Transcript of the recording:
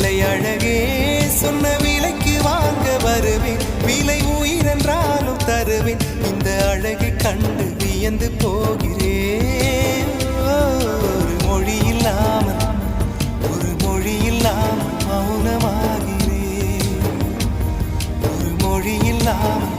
வெள்ளை அழகே சொன்ன விலைக்கு வாங்க வருவேன், விலை உயிரென்றாலும் தருவேன், இந்த அழகை கண்டு வியந்து போகிறேன். ஒரு மொழி இல்லாமல் மௌனமாகிறேன், ஒரு மொழி இல்லாமல்